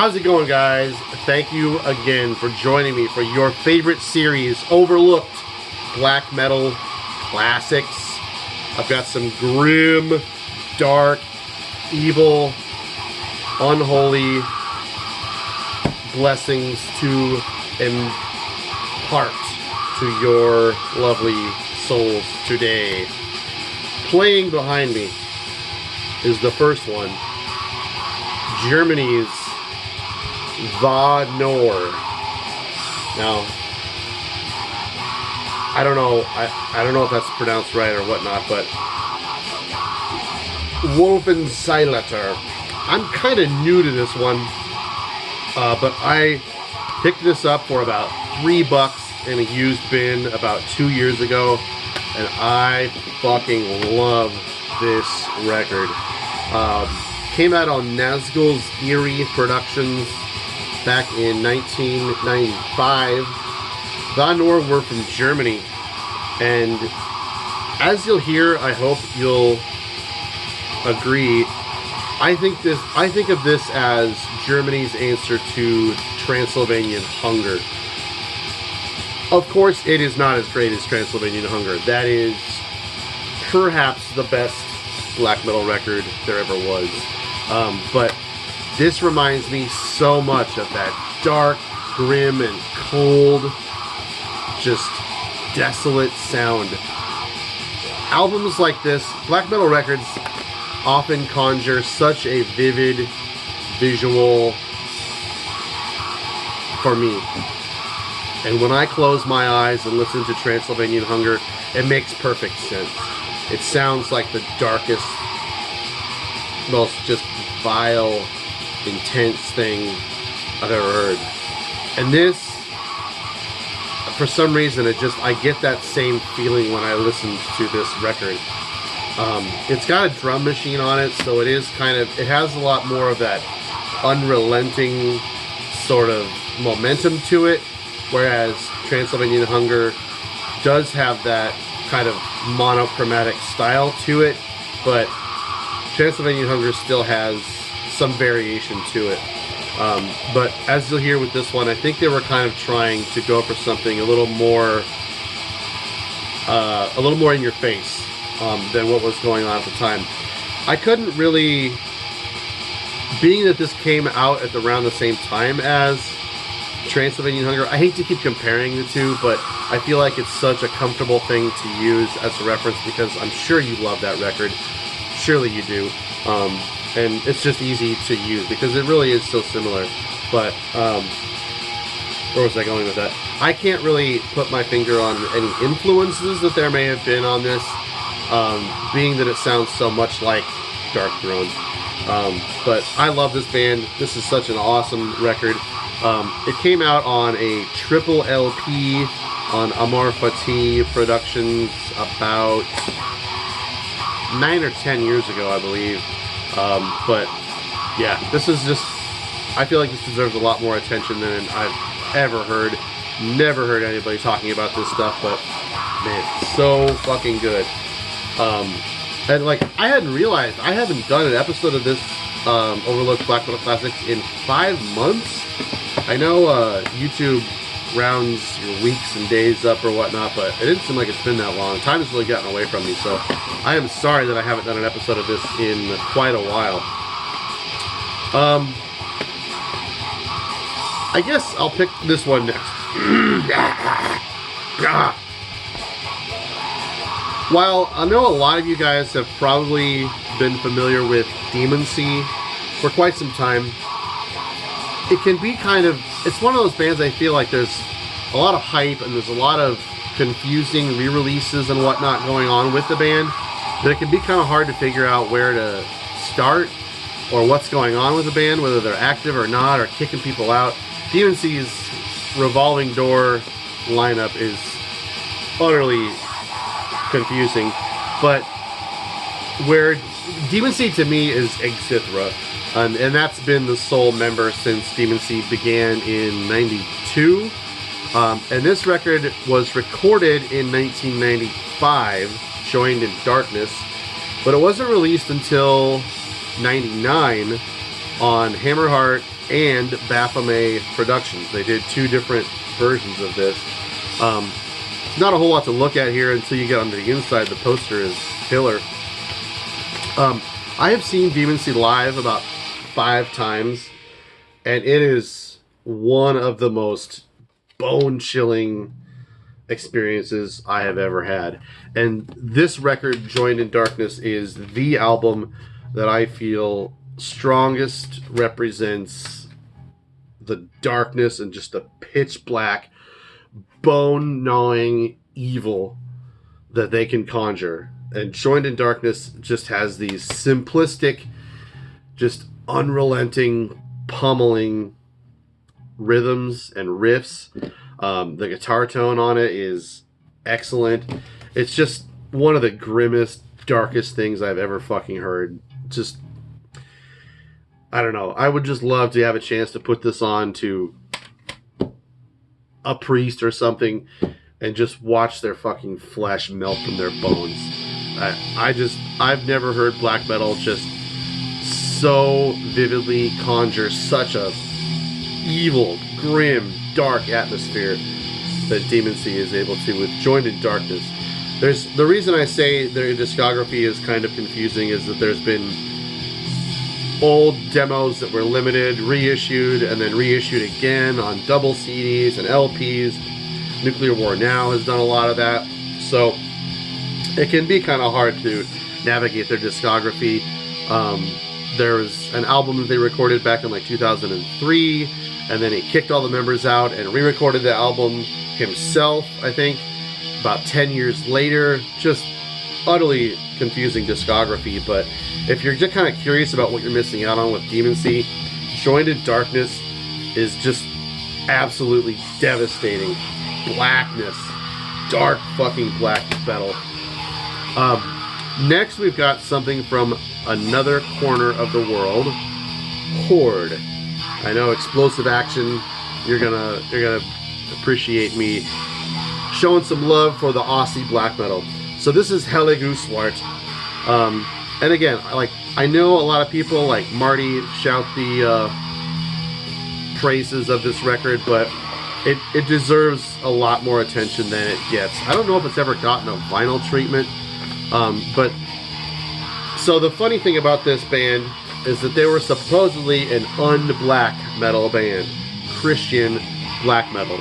How's it going, guys? Thank you again for joining me for your favorite series, Overlooked Black Metal Classics. I've got some grim, dark, evil, unholy blessings to impart to your lovely souls today. Playing behind me is the first one, Germany's Tha-Norr. Now, I don't know if that's pronounced right or whatnot, but Wolfensilator. I'm kind of new to this one, but I picked this up for about $3 in a used bin about 2 years ago, and I fucking love this record. Came out on Nazgul's Eerie Productions back in 1995. Tha-Norr were from Germany, and as you'll hear, I hope you'll agree, I think of this as Germany's answer to Transylvanian Hunger. Of course, it is not as great as Transylvanian Hunger. That is perhaps the best black metal record there ever was. But this reminds me so much of that dark, grim, and cold, just desolate sound. Albums like this, black metal records, often conjure such a vivid visual for me. And when I close my eyes and listen to Transylvanian Hunger, it makes perfect sense. It sounds like the darkest, most just vile, intense thing I've ever heard. And this, for some reason, I get that same feeling when I listen to this record. It's got a drum machine on it, so it has a lot more of that unrelenting sort of momentum to it, whereas Transylvanian Hunger does have that kind of monochromatic style to it, but Transylvanian Hunger still has some variation to it. But as you'll hear with this one, I think they were kind of trying to go for something a little more in your face than what was going on at the time. I couldn't really, being that this came out at around the same time as Transylvanian Hunger, I hate to keep comparing the two, but I feel like it's such a comfortable thing to use as a reference because I'm sure you love that record. Surely you do. And it's just easy to use because it really is so similar. But, where was I going with that? I can't really put my finger on any influences that there may have been on this, being that it sounds so much like Dark Throne. But I love this band. This is such an awesome record. It came out on a triple LP on Amor Fati Productions about 9 or 10 years ago, I believe. But yeah, this is just, I feel like this deserves a lot more attention than I've ever heard. Never heard anybody talking about this stuff, but man, so fucking good. And like, I hadn't realized I haven't done an episode of this Overlooked Black Metal Classics in 5 months. I know YouTube rounds your weeks and days up or whatnot, but it didn't seem like it's been that long. Time has really gotten away from me, so I am sorry that I haven't done an episode of this in quite a while. I guess I'll pick this one next. While I know a lot of you guys have probably been familiar with Demoncy for quite some time, it can be kind of, it's one of those bands I feel like there's a lot of hype and there's a lot of confusing re-releases and whatnot going on with the band, that it can be kind of hard to figure out where to start or what's going on with the band, whether they're active or not, or kicking people out. Demoncy's revolving door lineup is utterly confusing, but where Demoncy to me is Exithra. And that's been the sole member since Demoncy began in '92. And this record was recorded in 1995, Joined in Darkness, but it wasn't released until '99 on Hammerheart and Baphomet Productions. They did 2 different versions of this. Not a whole lot to look at here until you get onto the inside. The poster is killer. I have seen Demoncy live about 5 times, and it is one of the most bone-chilling experiences I have ever had. And this record, Joined in Darkness, is the album that I feel strongest represents the darkness and just the pitch black, bone-gnawing evil that they can conjure. And Joined in Darkness just has these simplistic, just unrelenting, pummeling rhythms and riffs. The guitar tone on it is excellent. It's just one of the grimmest, darkest things I've ever fucking heard. Just, I don't know. I would just love to have a chance to put this on to a priest or something and just watch their fucking flesh melt from their bones. I've never heard black metal just so vividly conjure such a evil, grim, dark atmosphere that Demoncy is able to with Joined in Darkness. The reason I say their discography is kind of confusing is that there's been old demos that were limited, reissued, and then reissued again on double CDs and LPs. Nuclear War Now has done a lot of that, so it can be kind of hard to navigate their discography. There was an album that they recorded back in like 2003, and then he kicked all the members out and re-recorded the album himself, I think, about 10 years later. Just utterly confusing discography. But if you're just kind of curious about what you're missing out on with Demoncy, Joined in Darkness is just absolutely devastating blackness, dark fucking black metal. Next we've got something from another corner of the world, Horde. I know, explosive action. You're gonna appreciate me showing some love for the Aussie black metal. So this is Helliguswart. And again, I know a lot of people like Marty shout the praises of this record, but it deserves a lot more attention than it gets. I don't know if it's ever gotten a vinyl treatment, but so the funny thing about this band is that they were supposedly an un-black metal band, Christian black metal.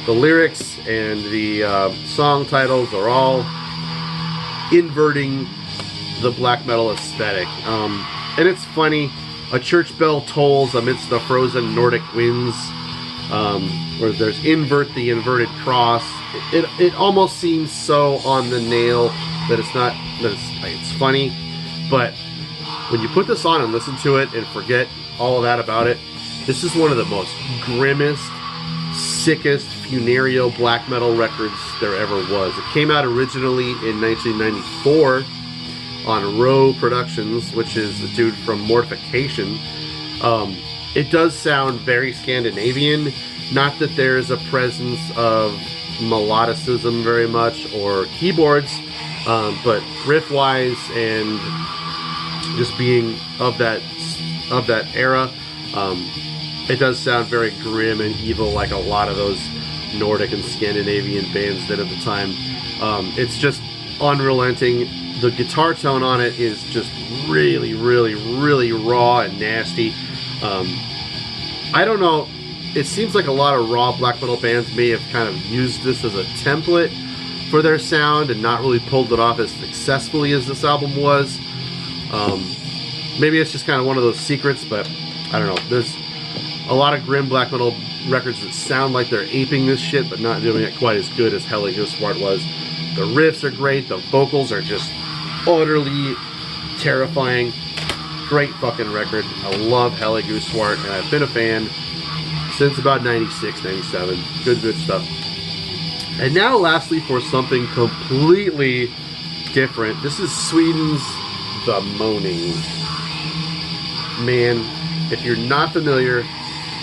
The lyrics and the song titles are all inverting the black metal aesthetic. And it's funny, a church bell tolls amidst the frozen Nordic winds, where there's invert the inverted cross. It almost seems so on the nail that it's funny, but when you put this on and listen to it and forget all of that about it, this is one of the most grimmest, sickest, funereal black metal records there ever was. It came out originally in 1994 on Row Productions, which is the dude from Mortification. It does sound very Scandinavian. Not that there's a presence of melodicism very much or keyboards, but riff-wise and just being of that era, it does sound very grim and evil, like a lot of those Nordic and Scandinavian bands did at the time. It's just unrelenting. The guitar tone on it is just really, really, really raw and nasty. I don't know. It seems like a lot of raw black metal bands may have kind of used this as a template for their sound and not really pulled it off as successfully as this album was. Maybe it's just kind of one of those secrets, but I don't know. There's a lot of grim black metal records that sound like they're aping this shit, but not doing it quite as good as Helliguswart was. The riffs are great. The vocals are just utterly terrifying. Great fucking record. I love Helliguswart, and I've been a fan since about 96, 97. Good stuff. And now lastly, for something completely different, this is Sweden's The Moaning. Man, if you're not familiar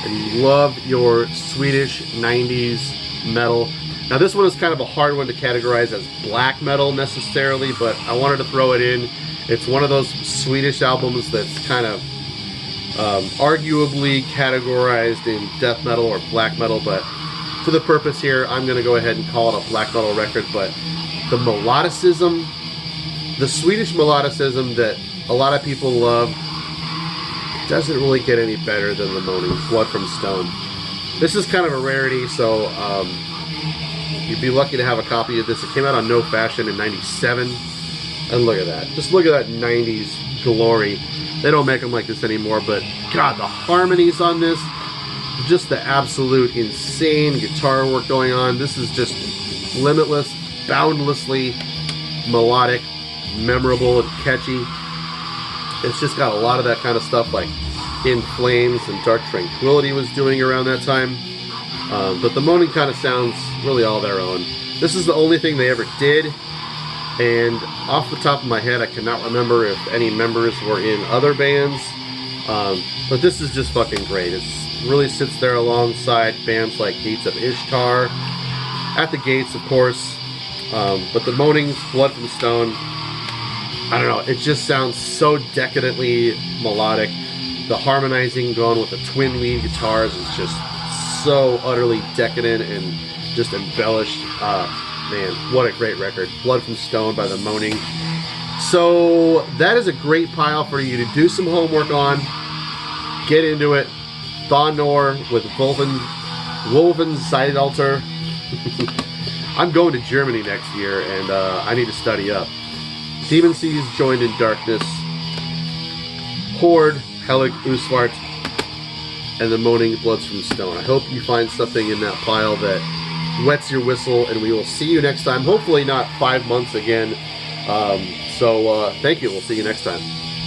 and you love your Swedish 90s metal, now this one is kind of a hard one to categorize as black metal necessarily, but I wanted to throw it in. It's one of those Swedish albums that's kind of arguably categorized in death metal or black metal, but for the purpose here, I'm going to go ahead and call it a black metal record. But the melodicism, the Swedish melodicism that a lot of people love, doesn't really get any better than the Moaning Blood from Stone. This is kind of a rarity, so you'd be lucky to have a copy of this. It came out on No Fashion in '97, and look at that. Just look at that 90s glory. They don't make them like this anymore, but God, the harmonies on this, just the absolute insane guitar work going on. This is just limitless, boundlessly melodic, memorable, and catchy. It's just got a lot of that kind of stuff like In Flames and Dark Tranquility was doing around that time. But the Moaning kind of sounds really all their own. This is the only thing they ever did. And off the top of my head, I cannot remember if any members were in other bands. But this is just fucking great. It really sits there alongside bands like Gates of Ishtar. At the Gates, of course. But the Moaning's Blood from Stone, I don't know, it just sounds so decadently melodic. The harmonizing going with the twin lead guitars is just so utterly decadent and just embellished. Man, what a great record. Blood from Stone by the Moaning. So that is a great pile for you to do some homework on. Get into it. Tha-Norr with Woven Sided Altar. I'm going to Germany next year, and I need to study up. Demoncy's Joined in Darkness. Horde, Helig Usvart, and the Moaning Bloods from Stone. I hope you find something in that pile that wets your whistle, and we will see you next time. Hopefully not 5 months again. So thank you. We'll see you next time.